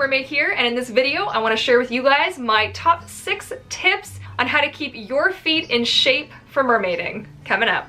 Mermaid here, and in this video I want to share with you guys my top 6 tips on how to keep your feet in shape for mermaiding. Coming up.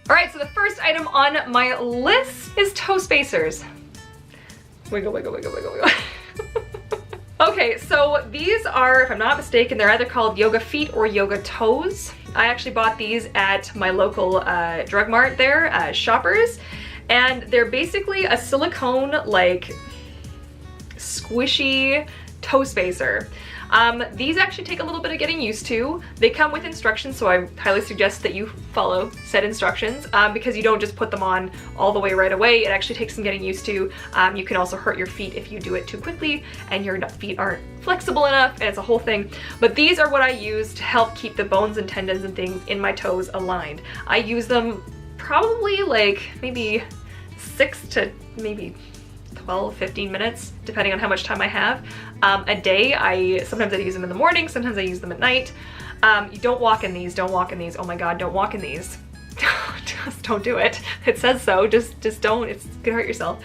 Alright, so the first item on my list is toe spacers. Wiggle, wiggle, wiggle, wiggle, wiggle. Okay, so these are, if I'm not mistaken, they're either called yoga feet or yoga toes. I actually bought these at my local drug mart there, Shoppers, and they're basically a silicone, like, squishy toe spacer. These actually take a little bit of getting used to. They come with instructions, so I highly suggest that you follow said instructions because you don't just put them on all the way right away. It actually takes some getting used to. You can also hurt your feet if you do it too quickly and your feet aren't flexible enough, and it's a whole thing. But these are what I use to help keep the bones and tendons and things in my toes aligned. I use them probably like maybe 6 to maybe 12, 15 minutes, depending on how much time I have a day. Sometimes I use them in the morning, sometimes I use them at night. You don't walk in these, don't walk in these. Oh my god, don't walk in these. Just don't do it. It says so, just don't, it's gonna hurt yourself.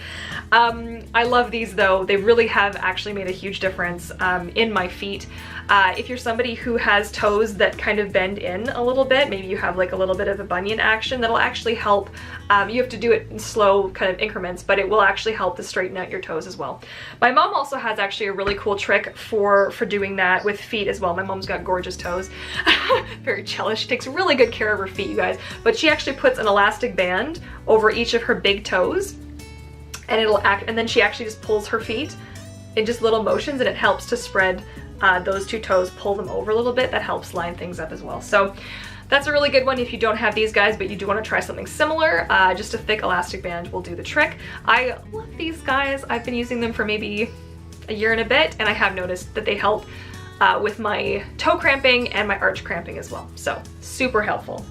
I love these though. They really have actually made a huge difference in my feet. If you're somebody who has toes that kind of bend in a little bit, maybe you have like a little bit of a bunion action, that'll actually help. You have to do it in slow kind of increments, but it will actually help to straighten out your toes as well. My mom also has actually a really cool trick for doing that with feet as well. My mom's got gorgeous toes. Very jealous. She takes really good care of her feet, you guys. But she actually puts an elastic band over each of her big toes, and and then she actually just pulls her feet in just little motions, and it helps to spread those two toes, pull them over a little bit. That helps line things up as well. So that's a really good one if you don't have these guys, but you do want to try something similar. Just a thick elastic band will do the trick. I love these guys. I've been using them for maybe a year and a bit, and I have noticed that they help with my toe cramping and my arch cramping as well. So super helpful.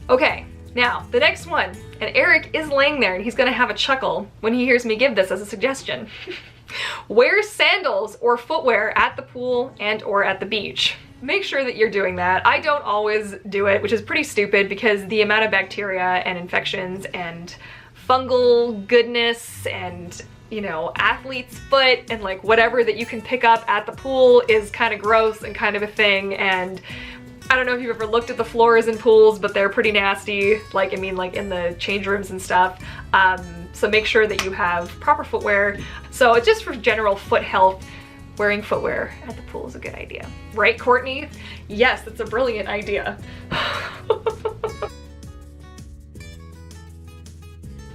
Okay, now the next one, and Eric is laying there and he's gonna have a chuckle when he hears me give this as a suggestion. Wear sandals or footwear at the pool and or at the beach. Make sure that you're doing that. I don't always do it, which is pretty stupid because the amount of bacteria and infections and fungal goodness and, you know, athlete's foot and like whatever that you can pick up at the pool is kind of gross and kind of a thing. And I don't know if you've ever looked at the floors in pools, but they're pretty nasty. Like, I mean, like in the change rooms and stuff. So make sure that you have proper footwear. So just for general foot health, wearing footwear at the pool is a good idea. Right, Courtney? Yes, that's a brilliant idea.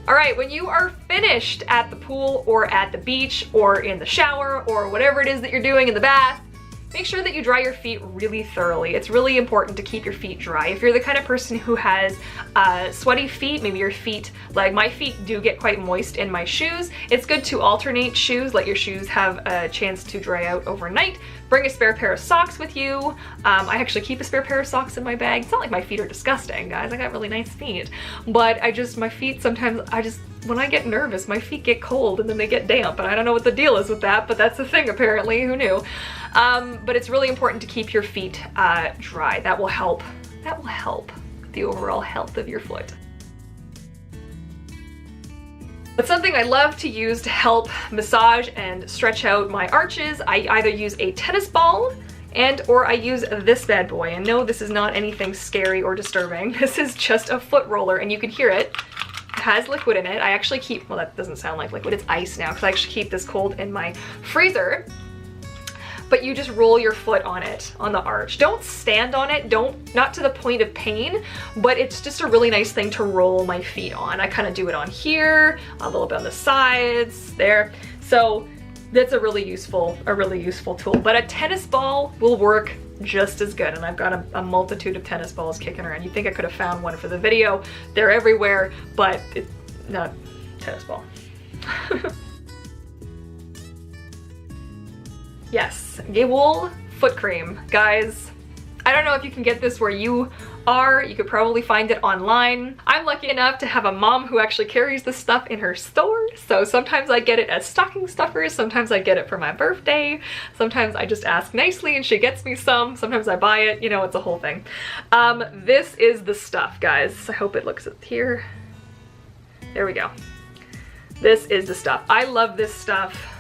All right, when you are finished at the pool or at the beach or in the shower or whatever it is that you're doing in the bath, make sure that you dry your feet really thoroughly. It's really important to keep your feet dry. If you're the kind of person who has sweaty feet, maybe your feet, like my feet do get quite moist in my shoes, it's good to alternate shoes, let your shoes have a chance to dry out overnight. Bring a spare pair of socks with you. I actually keep a spare pair of socks in my bag. It's not like my feet are disgusting, guys. I got really nice feet. But my feet sometimes, when I get nervous, my feet get cold and then they get damp, and I don't know what the deal is with that, but that's the thing apparently, who knew? But it's really important to keep your feet dry. That will help the overall health of your foot. But something I love to use to help massage and stretch out my arches, I either use a tennis ball or I use this bad boy. And no, this is not anything scary or disturbing. This is just a foot roller, and you can hear it. It has liquid in it. I actually keep, well, that doesn't sound like liquid, it's ice now, because I actually keep this cold in my freezer. But you just roll your foot on it, on the arch. Don't stand on it, not to the point of pain, but it's just a really nice thing to roll my feet on. I kind of do it on here, a little bit on the sides, there. So that's a really useful tool. But a tennis ball will work just as good, and I've got a multitude of tennis balls kicking around. You'd think I could have found one for the video. They're everywhere, but it's not tennis ball. Yes, GEHWOL foot cream. Guys, I don't know if you can get this where you are. You could probably find it online. I'm lucky enough to have a mom who actually carries this stuff in her store. So sometimes I get it as stocking stuffers. Sometimes I get it for my birthday. Sometimes I just ask nicely and she gets me some. Sometimes I buy it. You know, it's a whole thing. This is the stuff, guys. I hope it looks here. There we go. This is the stuff. I love this stuff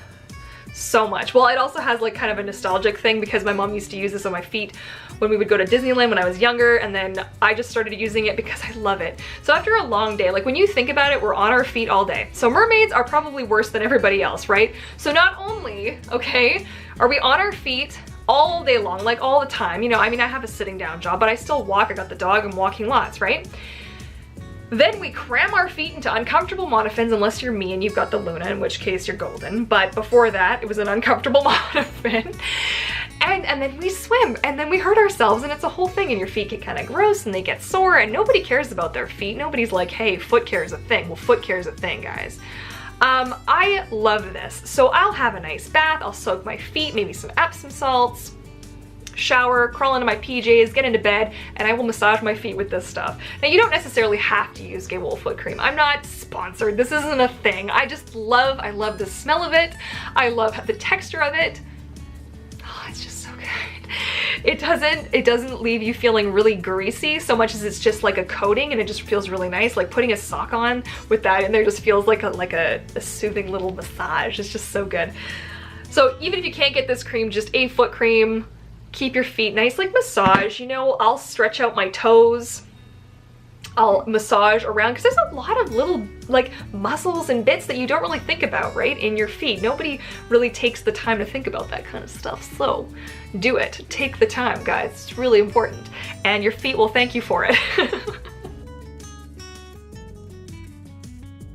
so much. Well, it also has like kind of a nostalgic thing because my mom used to use this on my feet when we would go to Disneyland when I was younger, and then I just started using it because I love it. So after a long day, like when you think about it, we're on our feet all day. So mermaids are probably worse than everybody else, right? So not only, okay, are we on our feet all day long, like all the time, you know, I mean, I have a sitting down job, but I still walk. I got the dog, I'm walking lots, right? Then we cram our feet into uncomfortable monofins, unless you're me and you've got the Luna, in which case you're golden. But before that, it was an uncomfortable monofin. And then we swim, and then we hurt ourselves, and it's a whole thing, and your feet get kind of gross, and they get sore, and nobody cares about their feet. Nobody's like, hey, foot care is a thing. Well, foot care is a thing, guys. I love this. So I'll have a nice bath, I'll soak my feet, maybe some Epsom salts, shower, crawl into my PJs, get into bed, and I will massage my feet with this stuff. Now, you don't necessarily have to use GEHWOL foot cream. I'm not sponsored. This isn't a thing. I love the smell of it. I love the texture of it. Oh, it's just so good. It doesn't leave you feeling really greasy so much as it's just like a coating, and it just feels really nice. Like putting a sock on with that in there just feels like a soothing little massage. It's just so good. So even if you can't get this cream, just a foot cream, keep your feet nice, like massage, you know, I'll stretch out my toes, I'll massage around, because there's a lot of little like muscles and bits that you don't really think about, right, in your feet. Nobody really takes the time to think about that kind of stuff, so do it. Take the time, guys. It's really important, and your feet will thank you for it.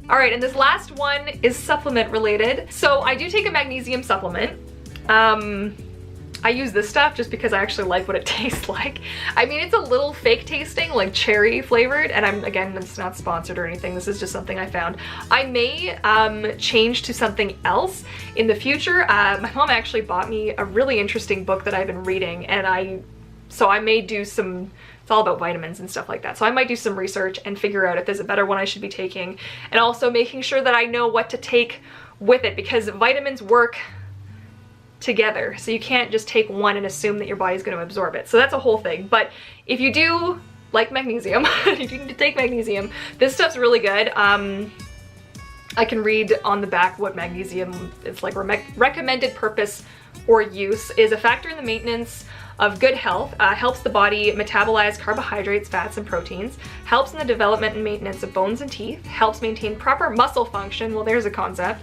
All right, and this last one is supplement related. So I do take a magnesium supplement. I use this stuff just because I actually like what it tastes like. I mean, it's a little fake tasting, like cherry flavored, and again, it's not sponsored or anything. This is just something I found. I may change to something else in the future. My mom actually bought me a really interesting book that I've been reading, and so I may do some, it's all about vitamins and stuff like that. So I might do some research and figure out if there's a better one I should be taking, and also making sure that I know what to take with it, because vitamins work together, so you can't just take one and assume that your body's going to absorb it. So that's a whole thing. But if you do like magnesium, if you need to take magnesium, this stuff's really good. I can read on the back what magnesium, it's like recommended purpose or use is a factor in the maintenance of good health, helps the body metabolize carbohydrates, fats, and proteins, helps in the development and maintenance of bones and teeth, helps maintain proper muscle function, well, there's a concept,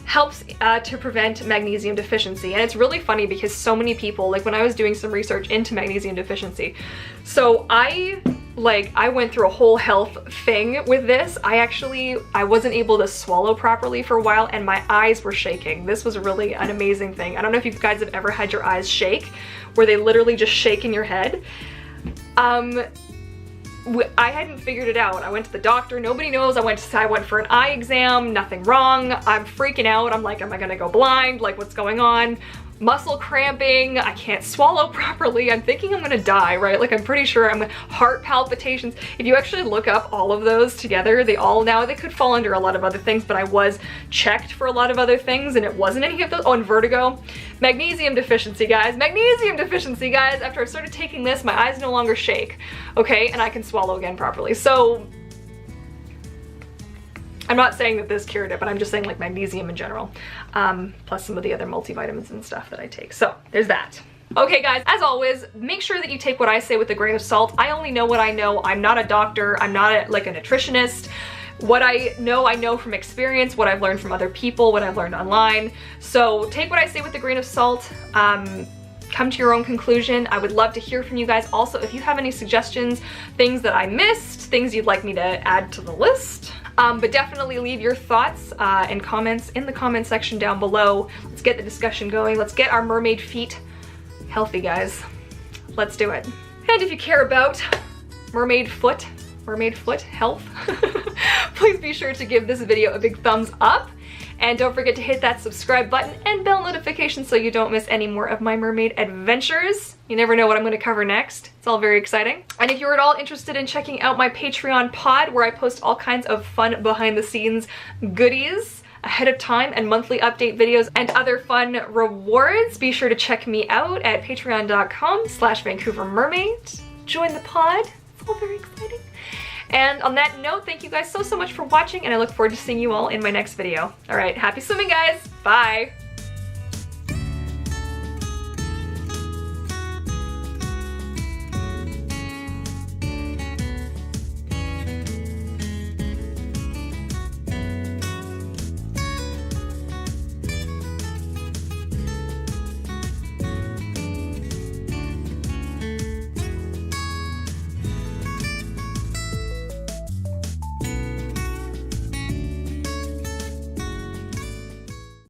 helps to prevent magnesium deficiency. And it's really funny because so many people, like when I was doing some research into magnesium deficiency, so I went through a whole health thing with this. I wasn't able to swallow properly for a while, and my eyes were shaking. This was really an amazing thing. I don't know if you guys have ever had your eyes shake, where they literally just shake in your head. I hadn't figured it out. I went to the doctor, nobody knows. I went for an eye exam, nothing wrong. I'm freaking out. I'm like, am I gonna go blind? Like, what's going on? Muscle cramping, I can't swallow properly. I'm thinking I'm gonna die, right? Like, I'm pretty sure heart palpitations. If you actually look up all of those together, they could fall under a lot of other things, but I was checked for a lot of other things and it wasn't any of those. Oh, and vertigo. Magnesium deficiency, guys. Magnesium deficiency, guys. After I started taking this, my eyes no longer shake, okay? And I can swallow again properly. So, I'm not saying that this cured it, but I'm just saying like magnesium in general, plus some of the other multivitamins and stuff that I take. So there's that. Okay guys, as always, make sure that you take what I say with a grain of salt. I only know what I know. I'm not a doctor. I'm not like a nutritionist. What I know from experience, what I've learned from other people, what I've learned online. So take what I say with a grain of salt. Come to your own conclusion. I would love to hear from you guys. Also, if you have any suggestions, things that I missed, things you'd like me to add to the list, but definitely leave your thoughts and comments in the comment section down below. Let's get the discussion going. Let's get our mermaid feet healthy, guys. Let's do it. And if you care about mermaid foot health, please be sure to give this video a big thumbs up. And don't forget to hit that subscribe button and bell notification so you don't miss any more of my mermaid adventures. You never know what I'm going to cover next. It's all very exciting. And if you're at all interested in checking out my Patreon pod, where I post all kinds of fun behind the scenes goodies ahead of time and monthly update videos and other fun rewards, be sure to check me out at patreon.com/VancouverMermaid. Join the pod. It's all very exciting. And on that note, thank you guys so much for watching, and I look forward to seeing you all in my next video. All right, happy swimming, guys. Bye.